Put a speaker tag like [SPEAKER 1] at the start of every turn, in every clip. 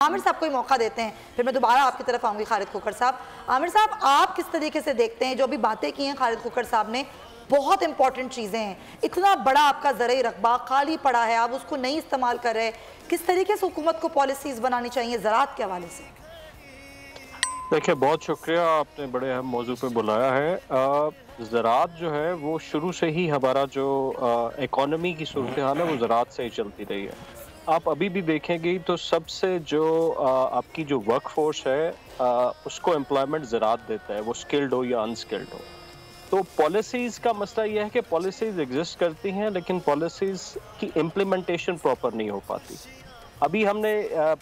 [SPEAKER 1] आमिर साहब को ही मौका देते हैं, फिर मैं दोबारा आपकी तरफ आऊंगी खालिद खोखर साहब। आमिर साहब, आप किस तरीके से देखते हैं जो अभी बातें की हैं खालिद खोखर साहब ने, बहुत इंपॉर्टेंट चीज़ें हैं, इतना बड़ा आपका ज़राई रकबा खाली पड़ा है, आप उसको नहीं इस्तेमाल कर रहे, किस तरीके से हुकूमत को पॉलिसीज़ बनानी चाहिए ज़राअत के हवाले से?
[SPEAKER 2] देखिए, बहुत शुक्रिया, आपने बड़े अहम मौजू पे बुलाया है। ज़राअत जो है वो शुरू से ही हमारा जो इकॉनमी की सूरत हाल है वो ज़राअत से ही चलती रही है। आप अभी भी देखेंगे तो सबसे जो आपकी जो वर्क फोर्स है उसको एम्प्लॉयमेंट ज़राअत देता है, वो स्किल्ड हो या अनस्किल्ड हो। तो पॉलिसीज़ का मसला यह है कि पॉलिसीज़ एग्जिस्ट करती हैं लेकिन पॉलिसीज़ की इम्प्लीमेंटेशन प्रॉपर नहीं हो पाती। अभी हमने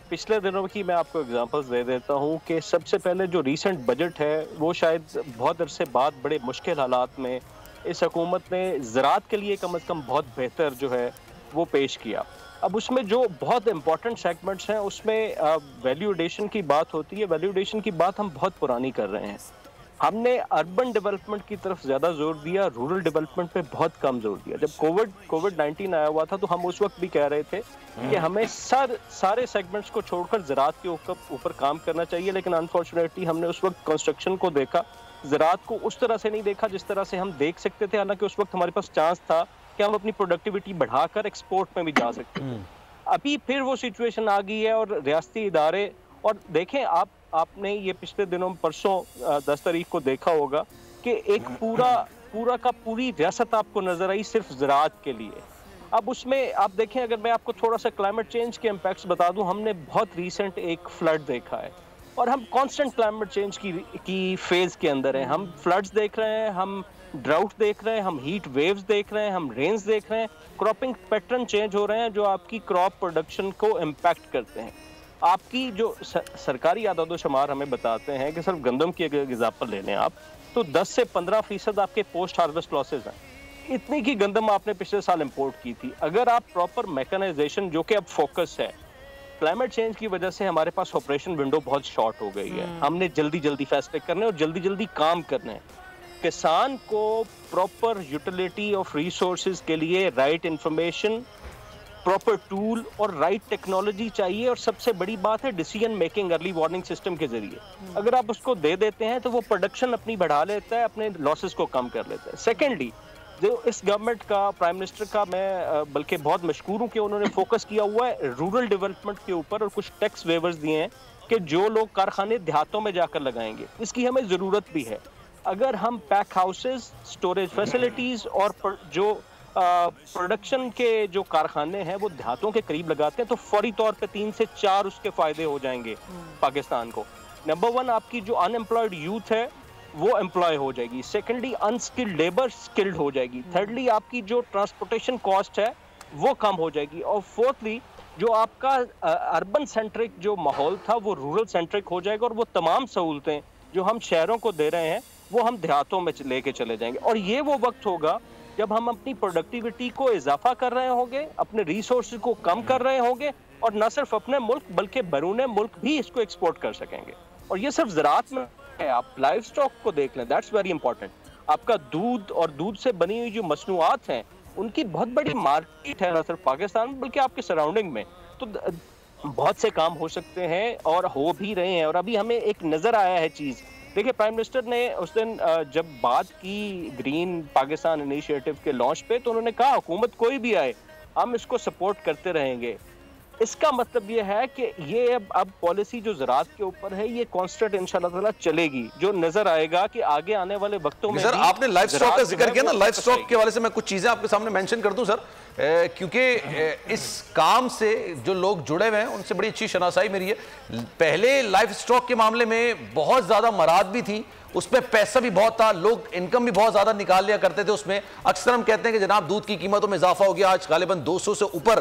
[SPEAKER 2] पिछले दिनों की मैं आपको एग्जांपल्स दे देता हूं कि सबसे पहले जो रीसेंट बजट है वो शायद बहुत अरसे बाद बड़े मुश्किल हालात में इस हुकूमत ने ज़राअत के लिए कम से कम बहुत बेहतर जो है वो पेश किया। अब उसमें जो बहुत इंपॉर्टेंट सेगमेंट्स हैं उसमें वैल्यू एडिशन की बात होती है। वैल्यू एडिशन की बात हम बहुत पुरानी कर रहे हैं। हमने अर्बन डेवलपमेंट की तरफ ज़्यादा जोर दिया, रूरल डेवलपमेंट पे बहुत कम जोर दिया। जब कोविड-19 आया हुआ था तो हम उस वक्त भी कह रहे थे कि हमें सारे सेगमेंट्स को छोड़कर ज़राअत के ऊपर काम करना चाहिए, लेकिन अनफॉर्चुनेटली हमने उस वक्त कंस्ट्रक्शन को देखा, ज़राअत को उस तरह से नहीं देखा जिस तरह से हम देख सकते थे। हालांकि उस वक्त हमारे पास चांस था कि हम अपनी प्रोडक्टिविटी बढ़ाकर एक्सपोर्ट में भी जा सकते थे। अभी फिर वो सिचुएशन आ गई है और रियासती इदारे, और देखें आपने ये पिछले दिनों परसों 10 तारीख को देखा होगा कि एक पूरी रियासत आपको नजर आई सिर्फ ज़राअत के लिए। अब उसमें आप देखें, अगर मैं आपको थोड़ा सा क्लाइमेट चेंज के इम्पैक्ट्स बता दूं, हमने बहुत रीसेंट एक फ्लड देखा है और हम कांस्टेंट क्लाइमेट चेंज की फेज के अंदर हैं। हम फ्लड्स देख रहे हैं, हम ड्राउट देख रहे हैं, हम हीट वेव्स देख रहे हैं, हम रेन्स देख रहे हैं, क्रॉपिंग पैटर्न चेंज हो रहे हैं जो आपकी क्रॉप प्रोडक्शन को इम्पैक्ट करते हैं। आपकी जो सरकारी आदाद-ओ-शुमार हमें बताते हैं कि सिर्फ गंदम की अगर एग्जाम्पल ले लें आप, तो 10 से 15% आपके पोस्ट हार्वेस्ट लॉसेज हैं। इतनी की गंदम आपने पिछले साल इंपोर्ट की थी। अगर आप प्रॉपर मैकेनाइजेशन, जो कि अब फोकस है, क्लाइमेट चेंज की वजह से हमारे पास ऑपरेशन विंडो बहुत शॉर्ट हो गई है। हमने जल्दी फैसले करने और जल्दी काम करने हैं। किसान को प्रॉपर यूटिलिटी ऑफ रिसोर्सेज के लिए राइट इंफॉर्मेशन, प्रॉपर टूल और राइट टेक्नोलॉजी चाहिए, और सबसे बड़ी बात है decision making early warning system के जरिए। अगर आप उसको दे देते हैं तो वो प्रोडक्शन अपनी बढ़ा लेता है, अपने लॉसेस को कम कर लेता है। सेकेंडली, जो इस गवर्नमेंट का, प्राइम मिनिस्टर का, मैं बल्कि बहुत मशकूर हूँ कि उन्होंने फोकस किया हुआ है रूरल डेवलपमेंट के ऊपर और कुछ टैक्स वेवर्स दिए हैं कि जो लोग कारखाने देहातों में जाकर लगाएंगे, इसकी हमें ज़रूरत भी है। अगर हम पैक हाउसेज, स्टोरेज फैसिलिटीज़ और जो प्रोडक्शन के जो कारखाने हैं वो देहातों के करीब लगाते हैं तो फौरी तौर पे 3 से 4 उसके फायदे हो जाएंगे पाकिस्तान को। नंबर 1, आपकी जो अनएम्प्लॉयड यूथ है वो एम्प्लॉय हो जाएगी। सेकेंडली, अनस्किल्ड लेबर स्किल्ड हो जाएगी। थर्डली, आपकी जो ट्रांसपोर्टेशन कॉस्ट है वो कम हो जाएगी। और फोर्थली, जो आपका अर्बन सेंट्रिक जो माहौल था वो रूरल सेंट्रिक हो जाएगा और वो तमाम सहूलतें जो हम शहरों को दे रहे हैं वो हम देहातों में लेके चले जाएंगे। और ये वो वक्त होगा जब हम अपनी प्रोडक्टिविटी को इजाफा कर रहे होंगे, अपने रिसोर्स को कम कर रहे होंगे, और न सिर्फ अपने मुल्क बल्कि बैरून मुल्क भी इसको एक्सपोर्ट कर सकेंगे। और ये सिर्फ ज़राअत में है, आप लाइफ स्टॉक को देख लें, दैट्स वेरी इंपॉर्टेंट। आपका दूध और दूध से बनी हुई जो मसनूआत हैं उनकी बहुत बड़ी मार्केट है, न सिर्फ पाकिस्तान में बल्कि आपके सराउंडिंग में। तो बहुत से काम हो सकते हैं और हो भी रहे हैं। और अभी हमें एक नज़र आया है चीज़, देखिए, प्राइम मिनिस्टर ने उस दिन जब बात की ग्रीन पाकिस्तान इनिशिएटिव के लॉन्च पे, तो उन्होंने कहा हुकूमत कोई भी आए हम इसको सपोर्ट करते रहेंगे। इसका मतलब ये है कि ये अब पॉलिसी जो ज़राअत के ऊपर है ये कांस्टेंट इंशाल्लाह ताला चलेगी, जो नजर आएगा कि आगे आने वाले वक्तों में।
[SPEAKER 3] सर, आपने लाइफ स्टॉक का जिक्र किया ना, लाइफ स्टॉक के हवाले से मैं कुछ चीजें आपके सामने मेंशन कर दूं सर, क्योंकि इस काम से जो लोग जुड़े हुए हैं उनसे बड़ी अच्छी शनासाई मेरी है। पहले लाइफ स्टॉक के मामले में बहुत ज्यादा मराद भी थी, उसमें पैसा भी बहुत था, लोग इनकम भी बहुत ज्यादा निकाल लिया करते थे उसमें। अक्सर हम कहते हैं कि जनाब दूध की कीमतों में इजाफा हो गया, आज गालिबन 200 से ऊपर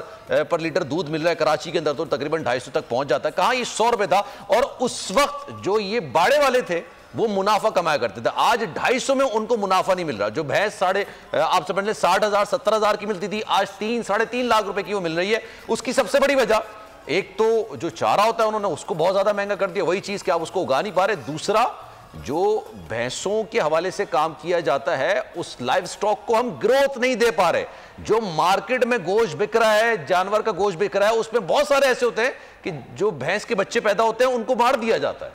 [SPEAKER 3] पर लीटर दूध मिल रहा है। कराची के अंदर तो तकरीबन 250 तक पहुंच जाता है। कहां ये 100 रुपए था, और उस वक्त जो ये बाड़े वाले थे वो मुनाफा कमाया करते थे। आज 250 में उनको मुनाफा नहीं मिल रहा। जो भैंस आप समझ लें 60,000 70,000 की मिलती थी, आज 3 साढ़े 3 लाख रुपए की वो मिल रही है। उसकी सबसे बड़ी वजह, एक तो जो चारा होता है उन्होंने उसको बहुत ज्यादा महंगा कर दिया, वही चीज कि आप उसको उगा नहीं पा रहे। दूसरा, जो भैंसों के हवाले से काम किया जाता है उस लाइव स्टॉक को हम ग्रोथ नहीं दे पा रहे। जो मार्केट में गोश्त बिक रहा है, जानवर का गोश्त बिक रहा है, उसमें बहुत सारे ऐसे होते हैं कि जो भैंस के बच्चे पैदा होते हैं उनको मार दिया जाता है?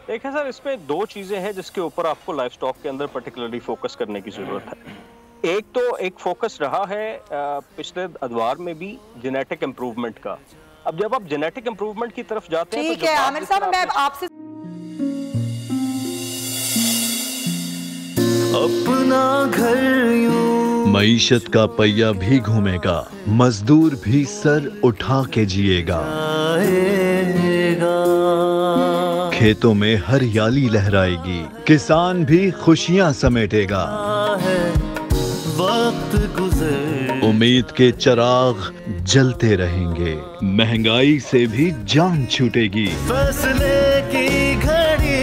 [SPEAKER 2] देखिए सर, इसमें दो चीजें हैं जिसके ऊपर आपको लाइफ स्टॉक के अंदर पर्टिकुलरली फोकस करने की जरूरत है। एक फोकस रहा है पिछले अदवार में भी जेनेटिक इम्प्रूवमेंट का। अब जब आप जेनेटिक इम्प्रूवमेंट की तरफ जाते हैं,
[SPEAKER 1] ठीक है आमिर साहब, मैं आपसे
[SPEAKER 4] अपना घर मईशत का पहिया भी घूमेगा, मजदूर भी सर उठा के जिएगा, खेतों में हरियाली लहराएगी, किसान भी खुशियां समेटेगा, वक्त गुजर उम्मीद के चिराग जलते रहेंगे, महंगाई से भी जान छूटेगी, फैसले की घड़ी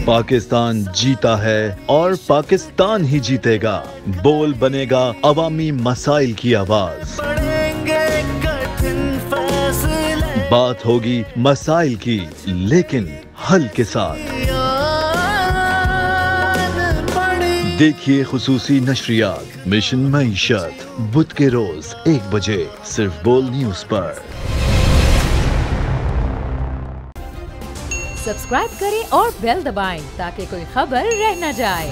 [SPEAKER 4] पाकिस्तान जीता है और पाकिस्तान ही जीतेगा, बोल बनेगा अवामी मसाइल की आवाज, बात होगी मसाइल की लेकिन हल के साथ। देखिए खुसूसी नशरियात मिशन मईशत बुध के रोज 1 बजे सिर्फ बोल न्यूज पर।
[SPEAKER 5] सब्सक्राइब करें और बेल दबाएं ताकि कोई खबर रह न जाए।